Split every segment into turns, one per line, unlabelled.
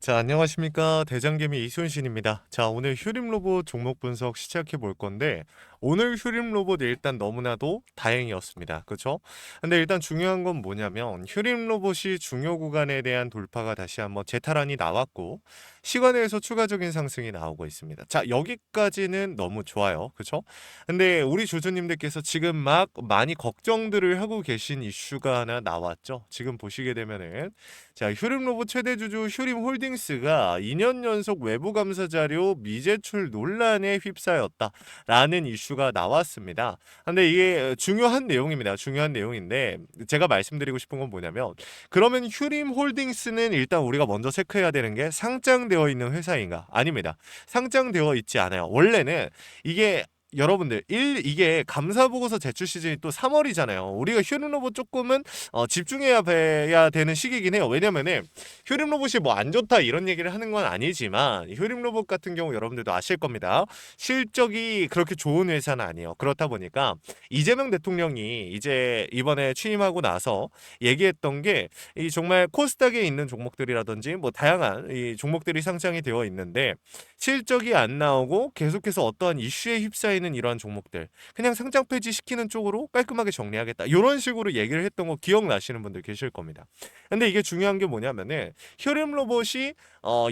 자, 안녕하십니까. 대장개미 이순신입니다. 자, 오늘 휴림 로봇 종목 분석 시작해 볼 건데, 오늘 휴림 로봇 일단 너무나도 다행이었습니다. 그쵸? 근데 일단 중요한 건 뭐냐면, 휴림 로봇이 중요 구간에 대한 돌파가 다시 한번 재탈환이 나왔고, 시간에서 추가적인 상승이 나오고 있습니다. 자, 여기까지는 너무 좋아요. 그쵸? 근데 우리 주주님들께서 지금 막 많이 걱정들을 하고 계신 이슈가 하나 나왔죠. 지금 보시게 되면은, 자, 휴림 로봇 최대 주주 휴림 홀딩스가 2년 연속 외부 감사 자료 미제출 논란에 휩싸였다라는 이슈가 나왔습니다. 근데 이게 중요한 내용입니다. 중요한 내용인데 제가 말씀드리고 싶은 건 뭐냐면 그러면 휴림 홀딩스는 일단 우리가 먼저 체크해야 되는 게 상장되어 있는 회사인가? 아닙니다. 상장되어 있지 않아요. 원래는 이게 여러분들 이게 감사 보고서 제출 시즌이 또 3월이잖아요. 우리가 휴림 로봇 조금은 집중해야 해야 되는 시기긴 해요. 왜냐면은 휴림 로봇이 뭐 안 좋다 이런 얘기를 하는 건 아니지만 휴림 로봇 같은 경우 여러분들도 아실 겁니다. 실적이 그렇게 좋은 회사는 아니에요. 그렇다 보니까 이재명 대통령이 이제 이번에 취임하고 나서 얘기했던 게 이 정말 코스닥에 있는 종목들이라든지 뭐 다양한 이 종목들이 상장이 되어 있는데 실적이 안 나오고 계속해서 어떠한 이슈에 휩싸이는 이러한 종목들 그냥 상장 폐지 시키는 쪽으로 깔끔하게 정리하겠다. 이런 식으로 얘기를 했던 거 기억나시는 분들 계실 겁니다. 근데 이게 중요한 게 뭐냐면은 휴림 로봇이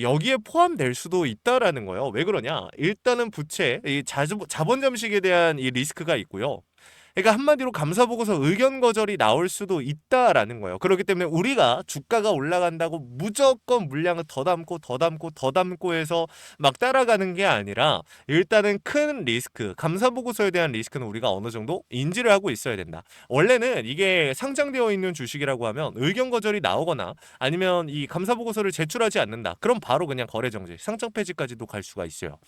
여기에 포함될 수도 있다라는 거예요. 왜 그러냐? 일단은 부채, 이 자본 잠식에 대한 이 리스크가 있고요. 그러니까 한마디로 감사 보고서 의견 거절이 나올 수도 있다라는 거예요. 그렇기 때문에 우리가 주가가 올라간다고 무조건 물량을 더 담고 더 담고 더 담고 해서 막 따라가는 게 아니라 일단은 큰 리스크, 감사 보고서에 대한 리스크는 우리가 어느 정도 인지를 하고 있어야 된다. 원래는 이게 상장되어 있는 주식이라고 하면 의견 거절이 나오거나 아니면 이 감사 보고서를 제출하지 않는다. 그럼 바로 그냥 거래 정지, 상장 폐지까지도 갈 수가 있어요.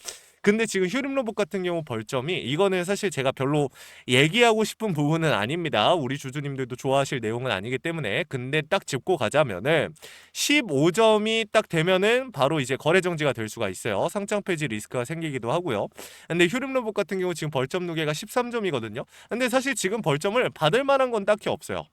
근데 지금 휴림 로봇 같은 경우 벌점이 이거는 사실 제가 별로 얘기하고 싶은 부분은 아닙니다. 우리 주주님들도 좋아하실 내용은 아니기 때문에. 근데 딱 짚고 가자면은 15점이 딱 되면은 바로 이제 거래 정지가 될 수가 있어요. 상장 폐지 리스크가 생기기도 하고요. 근데 휴림 로봇 같은 경우 지금 벌점 누계가 13점이거든요. 근데 사실 지금 벌점을 받을 만한 건 딱히 없어요.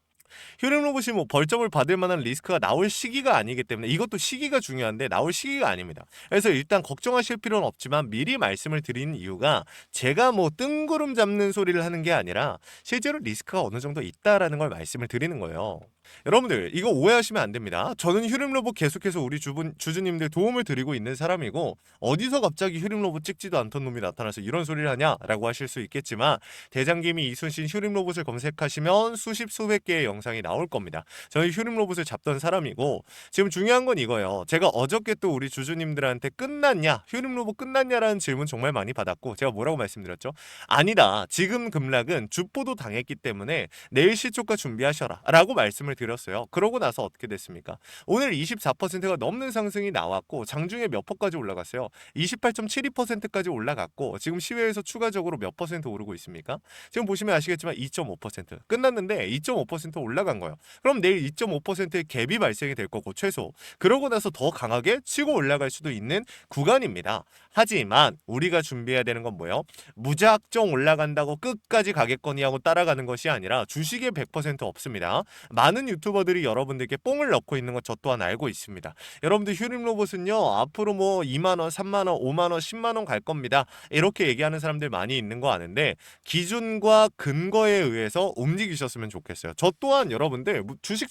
휴림 로봇이 뭐 벌점을 받을 만한 리스크가 나올 시기가 아니기 때문에 이것도 시기가 중요한데 나올 시기가 아닙니다. 그래서 일단 걱정하실 필요는 없지만 미리 말씀을 드리는 이유가 제가 뭐 뜬구름 잡는 소리를 하는 게 아니라 실제로 리스크가 어느 정도 있다라는 걸 말씀을 드리는 거예요. 여러분들 이거 오해하시면 안 됩니다. 저는 휴림 로봇 계속해서 우리 주주님들 도움을 드리고 있는 사람이고 어디서 갑자기 휴림 로봇 찍지도 않던 놈이 나타나서 이런 소리를 하냐라고 하실 수 있겠지만 대장김이 이순신 휴림 로봇을 검색하시면 수십 수백 개의 영상이 나올 겁니다. 저는 휴림 로봇을 잡던 사람이고 지금 중요한 건 이거예요. 제가 어저께 또 우리 주주님들한테 끝났냐 휴림 로봇 끝났냐라는 질문 정말 많이 받았고 제가 뭐라고 말씀드렸죠? 아니다. 지금 급락은 주포도 당했기 때문에 내일 시초가 준비하셔라 라고 말씀을 드렸어요. 그러고 나서 어떻게 됐습니까? 오늘 24%가 넘는 상승이 나왔고 장중에 몇 퍼까지 올라갔어요? 28.72%까지 올라갔고 지금 시외에서 추가적으로 몇 퍼센트 오르고 있습니까? 지금 보시면 아시겠지만 2.5% 끝났는데 2.5% 올라간 거예요. 그럼 내일 2.5%의 갭이 발생이 될 거고 최소 그러고 나서 더 강하게 치고 올라갈 수도 있는 구간입니다. 하지만 우리가 준비해야 되는 건 뭐예요? 무작정 올라간다고 끝까지 가겠거니 하고 따라가는 것이 아니라 주식에 100% 없습니다. 많은 유튜버들이 여러분들께 뽕을 넣고 있는 것 저 또한 알고 있습니다. 여러분들 휴림 로봇은요 앞으로 뭐 2만원, 3만원, 5만원, 10만원 갈 겁니다. 이렇게 얘기하는 사람들 많이 있는 거 아는데 기준과 근거에 의해서 움직이셨으면 좋겠어요. 저 또한 여러분들 주식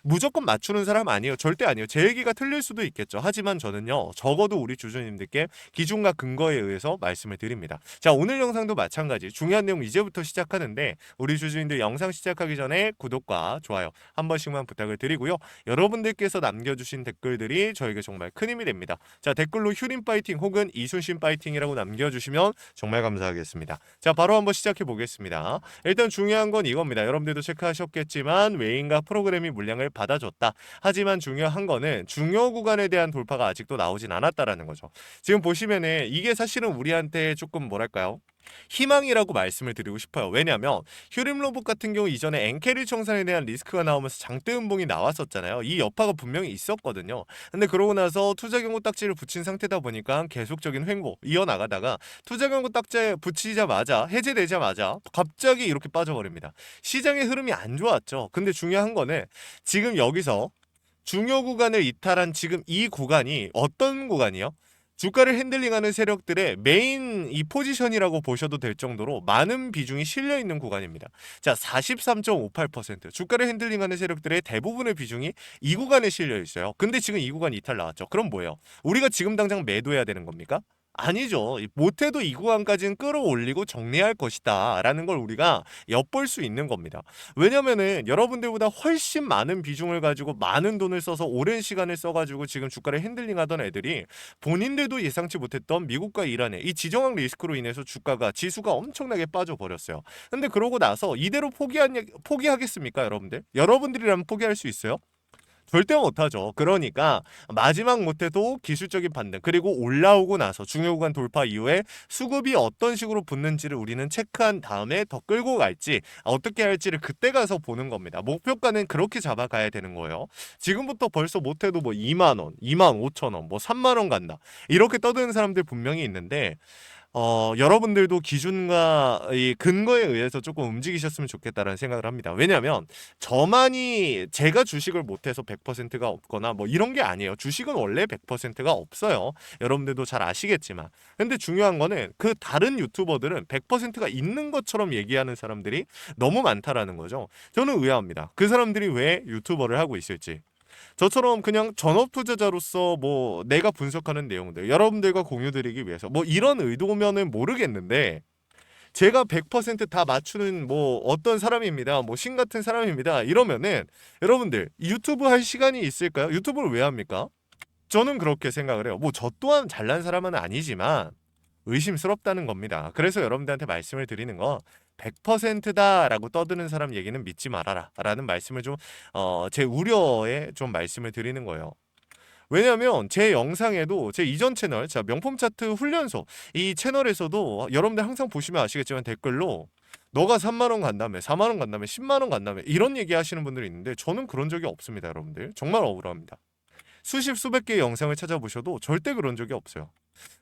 무조건 맞추는 사람 아니에요. 절대 아니에요. 제 얘기가 틀릴 수도 있겠죠. 하지만 저는요 적어도 우리 주주님들께 기준과 근거에 의해서 말씀을 드립니다. 자, 오늘 영상도 마찬가지 중요한 내용 이제부터 시작하는데 우리 주주님들 영상 시작하기 전에 구독과 좋아요 한 번씩만 부탁을 드리고요. 여러분들께서 남겨주신 댓글들이 저에게 정말 큰 힘이 됩니다. 자, 댓글로 휴림 파이팅 혹은 이순신 파이팅이라고 남겨주시면 정말 감사하겠습니다. 자, 바로 한번 시작해 보겠습니다. 일단 중요한 건 이겁니다. 여러분들도 체크하셨겠지만 외인과 프로그램이 물량을 받아줬다. 하지만 중요한 거는 중요 구간에 대한 돌파가 아직도 나오진 않았다라는 거죠. 지금 보시면은 이게 사실은 우리한테 조금 뭐랄까요? 희망이라고 말씀을 드리고 싶어요. 왜냐하면 휴림 로봇 같은 경우 이전에 엔캐리 청산에 대한 리스크가 나오면서 장대 음봉이 나왔었잖아요. 이 여파가 분명히 있었거든요. 근데 그러고 나서 투자 경고 딱지를 붙인 상태다 보니까 계속적인 횡보 이어나가다가 투자 경고 딱지에 붙이자마자 해제되자마자 갑자기 이렇게 빠져버립니다. 시장의 흐름이 안 좋았죠. 근데 중요한 거는 지금 여기서 중요 구간을 이탈한 지금 이 구간이 어떤 구간이요? 주가를 핸들링하는 세력들의 메인 이 포지션이라고 보셔도 될 정도로 많은 비중이 실려 있는 구간입니다. 자, 43.58%. 주가를 핸들링하는 세력들의 대부분의 비중이 이 구간에 실려 있어요. 근데 지금 이 구간 이탈 나왔죠. 그럼 뭐예요? 우리가 지금 당장 매도해야 되는 겁니까? 아니죠. 못해도 이 구간까지는 끌어올리고 정리할 것이다 라는 걸 우리가 엿볼 수 있는 겁니다. 왜냐면은 여러분들보다 훨씬 많은 비중을 가지고 많은 돈을 써서 오랜 시간을 써가지고 지금 주가를 핸들링하던 애들이 본인들도 예상치 못했던 미국과 이란의 이 지정학 리스크로 인해서 주가가 지수가 엄청나게 빠져버렸어요. 근데 그러고 나서 이대로 포기하겠습니까, 여러분들? 여러분들이라면 포기할 수 있어요? 절대 못하죠. 그러니까 마지막 못해도 기술적인 반등, 그리고 올라오고 나서 중요 구간 돌파 이후에 수급이 어떤 식으로 붙는지를 우리는 체크한 다음에 더 끌고 갈지 어떻게 할지를 그때 가서 보는 겁니다. 목표가는 그렇게 잡아가야 되는 거예요. 지금부터 벌써 못해도 뭐 2만 원, 2만 5천 원, 뭐 3만 원 간다, 이렇게 떠드는 사람들 분명히 있는데 여러분들도 기준과 이 근거에 의해서 조금 움직이셨으면 좋겠다라는 생각을 합니다. 왜냐하면 저만이 제가 주식을 못해서 100%가 없거나 뭐 이런 게 아니에요. 주식은 원래 100%가 없어요. 여러분들도 잘 아시겠지만. 근데 중요한 거는 그 다른 유튜버들은 100%가 있는 것처럼 얘기하는 사람들이 너무 많다라는 거죠. 저는 의아합니다. 그 사람들이 왜 유튜버를 하고 있을지. 저처럼 그냥 전업 투자자로서 뭐 내가 분석하는 내용들 여러분들과 공유드리기 위해서 뭐 이런 의도면은 모르겠는데, 제가 100%다 맞추는 뭐 어떤 사람입니다, 뭐 신 같은 사람입니다 이러면은 여러분들 유튜브 할 시간이 있을까요? 유튜브를 왜 합니까? 저는 그렇게 생각을 해요. 뭐 저 또한 잘난 사람은 아니지만 의심스럽다는 겁니다. 그래서 여러분들한테 말씀을 드리는 거, 100%다라고 떠드는 사람 얘기는 믿지 말아라 라는 말씀을 좀 제 우려에 좀 말씀을 드리는 거예요. 왜냐면 제 영상에도 제 이전 채널, 자, 명품 차트 훈련소, 이 채널에서도 여러분들 항상 보시면 아시겠지만 댓글로 너가 3만 원 간다며, 4만 원 간다며, 10만 원 간다며 이런 얘기 하시는 분들이 있는데 저는 그런 적이 없습니다. 여러분들 정말 억울합니다. 수십 수백 개의 영상을 찾아보셔도 절대 그런 적이 없어요.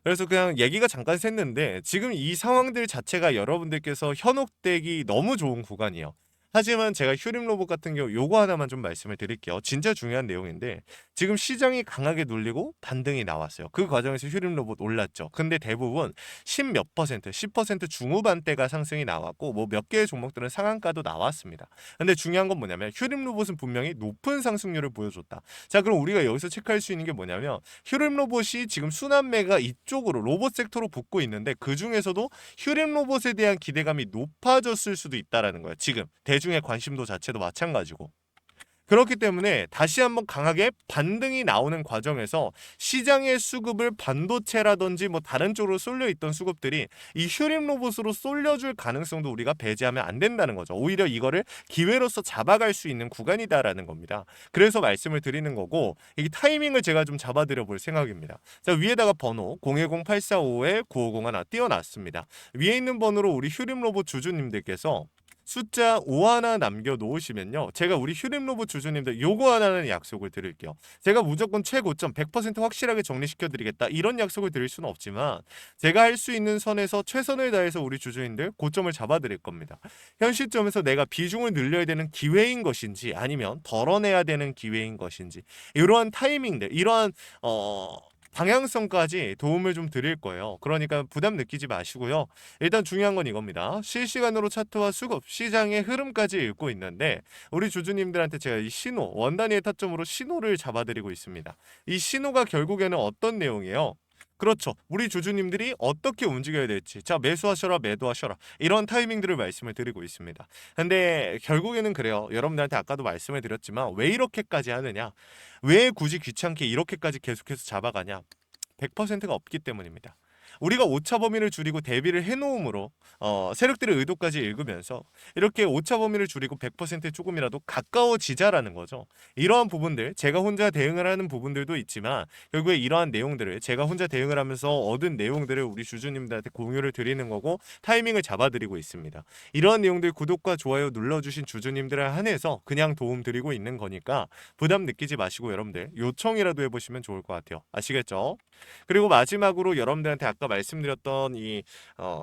그래서 그냥 얘기가 잠깐 샜는데 지금 이 상황들 자체가 여러분들께서 현혹되기 너무 좋은 구간이에요. 하지만 제가 휴림 로봇 같은 경우 요거 하나만 좀 말씀을 드릴게요. 진짜 중요한 내용인데 지금 시장이 강하게 눌리고 반등이 나왔어요. 그 과정에서 휴림 로봇 올랐죠. 근데 대부분 10 몇 퍼센트, 10% 중후반대가 상승이 나왔고 뭐 몇 개의 종목들은 상한가도 나왔습니다. 근데 중요한 건 뭐냐면 휴림 로봇은 분명히 높은 상승률을 보여줬다. 자, 그럼 우리가 여기서 체크할 수 있는 게 뭐냐면 휴림 로봇이 지금 순환매가 이쪽으로 로봇 섹터로 붙고 있는데 그 중에서도 휴림 로봇에 대한 기대감이 높아졌을 수도 있다라는 거예요. 지금 대중의 관심도 자체도 마찬가지고. 그렇기 때문에 다시 한번 강하게 반등이 나오는 과정에서 시장의 수급을 반도체라든지 뭐 다른 쪽으로 쏠려 있던 수급들이 이 휴림 로봇으로 쏠려줄 가능성도 우리가 배제하면 안 된다는 거죠. 오히려 이거를 기회로서 잡아갈 수 있는 구간이다라는 겁니다. 그래서 말씀을 드리는 거고, 이 타이밍을 제가 좀 잡아드려 볼 생각입니다. 자, 위에다가 번호 010-845-9501 하나 띄워놨습니다. 위에 있는 번호로 우리 휴림 로봇 주주님들께서 숫자 5 하나 남겨 놓으시면요, 제가 우리 휴림 로봇 주주님들 요거 하나는 약속을 드릴게요. 제가 무조건 최고점 100% 확실하게 정리시켜 드리겠다 이런 약속을 드릴 수는 없지만 제가 할 수 있는 선에서 최선을 다해서 우리 주주님들 고점을 잡아 드릴 겁니다. 현 시점에서 내가 비중을 늘려야 되는 기회인 것인지 아니면 덜어내야 되는 기회인 것인지, 이러한 타이밍들, 이러한 방향성까지 도움을 좀 드릴 거예요. 그러니까 부담 느끼지 마시고요. 일단 중요한 건 이겁니다. 실시간으로 차트와 수급, 시장의 흐름까지 읽고 있는데 우리 주주님들한테 제가 이 신호, 원 단위의 타점으로 신호를 잡아드리고 있습니다. 이 신호가 결국에는 어떤 내용이에요? 그렇죠. 우리 주주님들이 어떻게 움직여야 될지, 자, 매수하셔라, 매도하셔라, 이런 타이밍들을 말씀을 드리고 있습니다. 근데 결국에는 그래요. 여러분들한테 아까도 말씀을 드렸지만 왜 이렇게까지 하느냐, 왜 굳이 귀찮게 이렇게까지 계속해서 잡아가냐, 100%가 없기 때문입니다. 우리가 오차 범위를 줄이고 대비를 해놓음으로 세력들의 의도까지 읽으면서 이렇게 오차 범위를 줄이고 100%에 조금이라도 가까워지자라는 거죠. 이러한 부분들, 제가 혼자 대응을 하는 부분들도 있지만 결국에 이러한 내용들을 제가 혼자 대응을 하면서 얻은 내용들을 우리 주주님들한테 공유를 드리는 거고 타이밍을 잡아드리고 있습니다. 이러한 내용들 구독과 좋아요 눌러주신 주주님들을 한해서 그냥 도움 드리고 있는 거니까 부담 느끼지 마시고 여러분들 요청이라도 해보시면 좋을 것 같아요. 아시겠죠? 그리고 마지막으로 여러분들한테 아까 말씀드렸던 이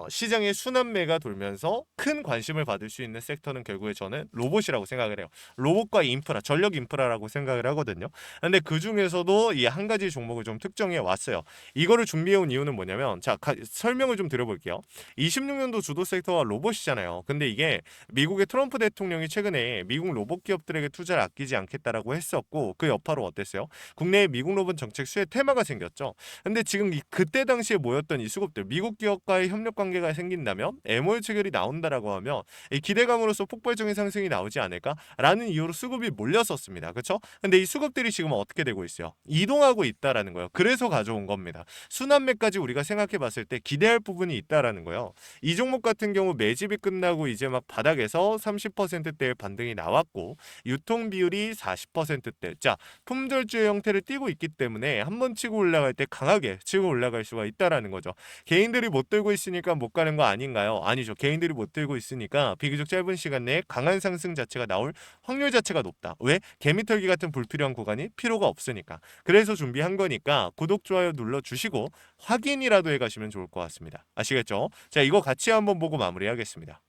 시장의 순환매가 돌면서 큰 관심을 받을 수 있는 섹터는 결국에 저는 로봇이라고 생각을 해요. 로봇과 인프라, 전력 인프라라고 생각을 하거든요. 근데 그 중에서도 이 한 가지 종목을 좀 특정해 왔어요. 이거를 준비해 온 이유는 뭐냐면, 자, 설명을 좀 드려볼게요. 26년도 주도 섹터가 로봇이잖아요. 근데 이게 미국의 트럼프 대통령이 최근에 미국 로봇 기업들에게 투자를 아끼지 않겠다라고 했었고, 그 여파로 어땠어요? 국내에 미국 로봇 정책 수혜 테마가 생겼죠. 근데 지금 그때 당시에 모였던 이 수급들, 미국 기업과의 협력 관계가 생긴다면 MOU 체결이 나온다라고 하면 이 기대감으로써 폭발적인 상승이 나오지 않을까라는 이유로 수급이 몰렸었습니다. 그렇죠? 근데 이 수급들이 지금 어떻게 되고 있어요? 이동하고 있다라는 거예요. 그래서 가져온 겁니다. 순환매까지 우리가 생각해 봤을 때 기대할 부분이 있다라는 거예요. 이 종목 같은 경우 매집이 끝나고 이제 막 바닥에서 30%대의 반등이 나왔고, 유통 비율이 40%대. 자, 품절주의 형태를 띠고 있기 때문에 한번 치고 올라갈 때 강하게 치고 올라갈 수가 있다라는 거죠. 개인들이 못 들고 있으니까 못 가는 거 아닌가요? 아니죠. 개인들이 못 들고 있으니까 비교적 짧은 시간 내에 강한 상승 자체가 나올 확률 자체가 높다. 왜? 개미털기 같은 불필요한 구간이 필요가 없으니까. 그래서 준비한 거니까 구독, 좋아요 눌러주시고 확인이라도 해가시면 좋을 것 같습니다. 아시겠죠? 자, 이거 같이 한번 보고 마무리하겠습니다.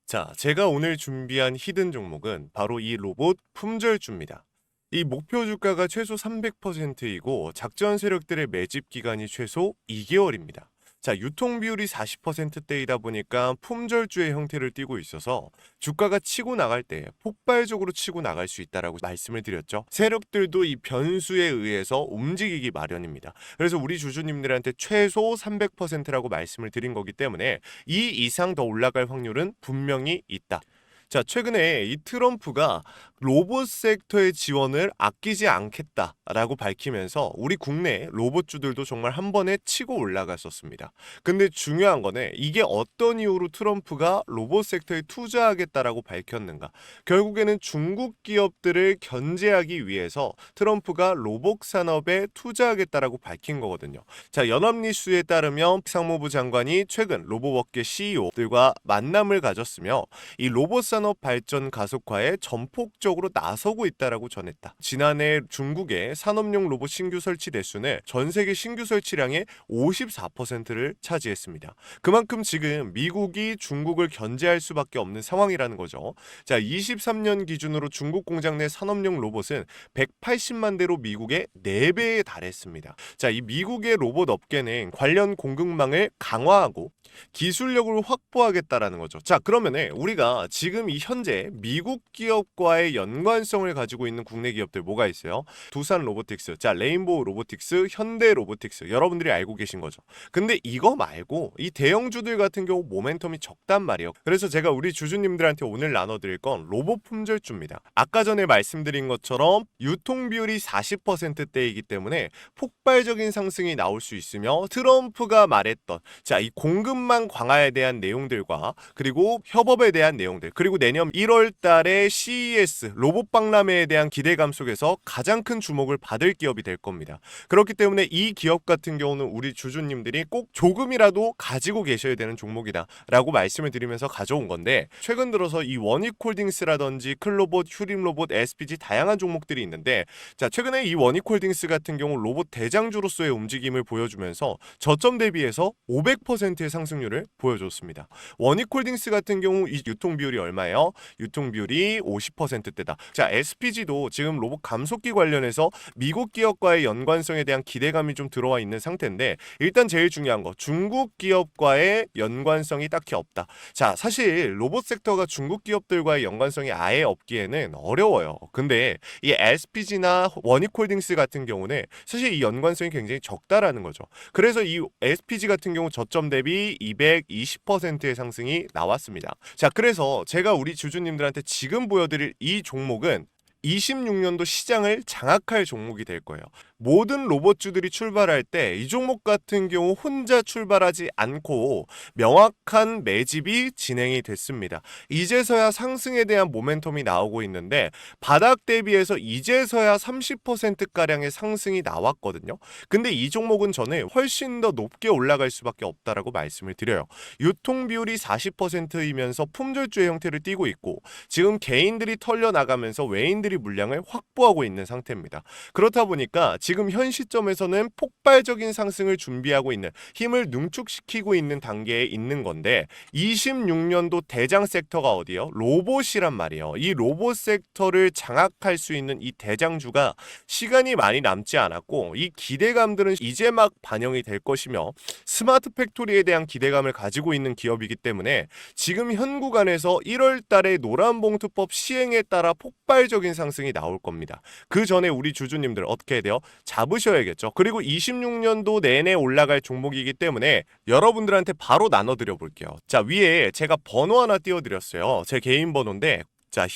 자, 제가 오늘 준비한 히든 종목은 바로 이 로봇 품절주입니다. 이 목표 주가가 최소 300%이고 작전 세력들의 매집 기간이 최소 2개월입니다. 자, 유통 비율이 40%대이다 보니까 품절주의 형태를 띠고 있어서 주가가 치고 나갈 때 폭발적으로 치고 나갈 수 있다라고 말씀을 드렸죠. 세력들도 이 변수에 의해서 움직이기 마련입니다. 그래서 우리 주주님들한테 최소 300%라고 말씀을 드린 거기 때문에 이 이상 더 올라갈 확률은 분명히 있다. 자, 최근에 이 트럼프가 로봇 섹터의 지원을 아끼지 않겠다라고 밝히면서 우리 국내 로봇주들도 정말 한 번에 치고 올라갔었습니다. 근데 중요한 거는 이게 어떤 이유로 트럼프가 로봇 섹터에 투자하겠다라고 밝혔는가? 결국에는 중국 기업들을 견제하기 위해서 트럼프가 로봇 산업에 투자하겠다라고 밝힌 거거든요. 자, 연합뉴스에 따르면 상무부 장관이 최근 로봇업계 CEO들과 만남을 가졌으며 이 로봇 산업 발전 가속화에 전폭적으로 나서고 있다라고 전했다. 지난해 중국의 산업용 로봇 신규 설치 대수는 전 세계 신규 설치량의 54%를 차지했습니다. 그만큼 지금 미국이 중국을 견제할 수밖에 없는 상황이라는 거죠. 자, 23년 기준으로 중국 공장 내 산업용 로봇은 180만 대로 미국의 4배에 달했습니다. 자, 이 미국의 로봇 업계는 관련 공급망을 강화하고 기술력을 확보하겠다라는 거죠. 자, 그러면은 우리가 지금 이 현재 미국 기업과의 연관성을 가지고 있는 국내 기업들 뭐가 있어요? 두산 로보틱스, 자, 레인보우 로보틱스, 현대 로보틱스, 여러분들이 알고 계신 거죠. 근데 이거 말고 이 대형주들 같은 경우 모멘텀이 적단 말이에요. 그래서 제가 우리 주주님들한테 오늘 나눠드릴 건 로봇 품절주입니다. 아까 전에 말씀드린 것처럼 유통 비율이 40%대이기 때문에 폭발적인 상승이 나올 수 있으며 트럼프가 말했던 자, 이 공급망 강화에 대한 내용들과 그리고 협업에 대한 내용들, 그리고 내년 1월 달에 CES 로봇 박람회에 대한 기대감 속에서 가장 큰 주목을 받을 기업이 될 겁니다. 그렇기 때문에 이 기업 같은 경우는 우리 주주님들이 꼭 조금이라도 가지고 계셔야 되는 종목이다 라고 말씀을 드리면서 가져온 건데, 최근 들어서 이 원익홀딩스라든지 클로봇, 휴림로봇, SPG 다양한 종목들이 있는데, 자, 최근에 이 원익홀딩스 같은 경우 로봇 대장주로서의 움직임을 보여주면서 저점 대비해서 500%의 상승률을 보여줬습니다. 원익홀딩스 같은 경우 이 유통 비율이 얼마예요? 유통 비율이 50%대다. 자, SPG도 지금 로봇 감속기 관련해서 미국 기업과의 연관성에 대한 기대감이 좀 들어와 있는 상태인데, 일단 제일 중요한 거 중국 기업과의 연관성이 딱히 없다. 자, 사실 로봇 섹터가 중국 기업들과의 연관성이 아예 없기에는 어려워요. 근데 이 SPG나 원익홀딩스 같은 경우는 사실 이 연관성이 굉장히 적다라는 거죠. 그래서 이 SPG 같은 경우 저점 대비 220%의 상승이 나왔습니다. 자, 그래서 제가 우리 주주님들한테 지금 보여드릴 이 종목은 26년도 시장을 장악할 종목이 될 거예요. 모든 로봇주들이 출발할 때 이 종목 같은 경우 혼자 출발하지 않고 명확한 매집이 진행이 됐습니다. 이제서야 상승에 대한 모멘텀이 나오고 있는데 바닥 대비해서 이제서야 30%가량의 상승이 나왔거든요. 근데 이 종목은 저는 훨씬 더 높게 올라갈 수밖에 없다라고 말씀을 드려요. 유통 비율이 40%이면서 품절주의 형태를 띠고 있고 지금 개인들이 털려나가면서 외인들이 물량을 확보하고 있는 상태입니다. 그렇다 보니까 지금 현 시점에서는 폭발적인 상승을 준비하고 있는, 힘을 능축시키고 있는 단계에 있는 건데 26년도 대장 섹터가 어디요? 로봇이란 말이에요. 이 로봇 섹터를 장악할 수 있는 이 대장주가 시간이 많이 남지 않았고 이 기대감들은 이제 막 반영이 될 것이며 스마트 팩토리에 대한 기대감을 가지고 있는 기업이기 때문에 지금 현 구간에서 1월 달에 노란봉투법 시행에 따라 폭발적인 상승이 나올 겁니다. 그 전에 우리 주주님들 어떻게 해야 돼요? 잡으셔야겠죠. 그리고 26년도 내내 올라갈 종목이기 때문에 여러분들한테 바로 나눠드려 볼게요. 자, 위에 제가 번호 하나 띄워드렸어요. 제 개인 번호인데, 자,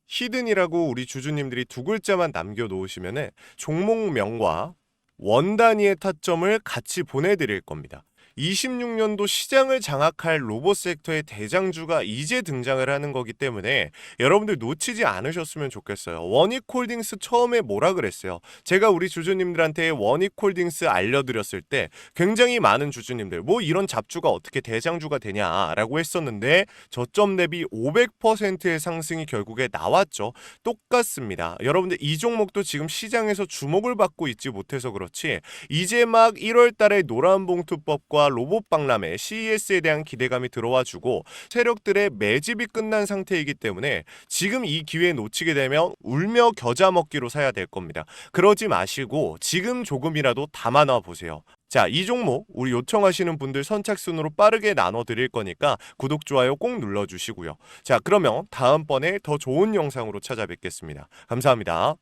히든이라고 우리 주주님들이 두 글자만 남겨놓으시면은 종목명과 원 단위의 타점을 같이 보내드릴 겁니다. 26년도 시장을 장악할 로봇 섹터의 대장주가 이제 등장을 하는 거기 때문에 여러분들 놓치지 않으셨으면 좋겠어요. 원익홀딩스 처음에 뭐라 그랬어요? 제가 우리 주주님들한테 원익홀딩스 알려드렸을 때 굉장히 많은 주주님들 뭐 이런 잡주가 어떻게 대장주가 되냐라고 했었는데 저점 대비 500%의 상승이 결국에 나왔죠. 똑같습니다. 여러분들 이 종목도 지금 시장에서 주목을 받고 있지 못해서 그렇지 이제 막 1월 달에 노란봉투법과 로봇 박람회 CES에 대한 기대감이 들어와주고 세력들의 매집이 끝난 상태이기 때문에 지금 이 기회 놓치게 되면 울며 겨자 먹기로 사야 될 겁니다. 그러지 마시고 지금 조금이라도 담아놔 보세요. 자, 이 종목 우리 요청하시는 분들 선착순으로 빠르게 나눠드릴 거니까 구독, 좋아요 꼭 눌러주시고요. 자, 그러면 다음번에 더 좋은 영상으로 찾아뵙겠습니다. 감사합니다.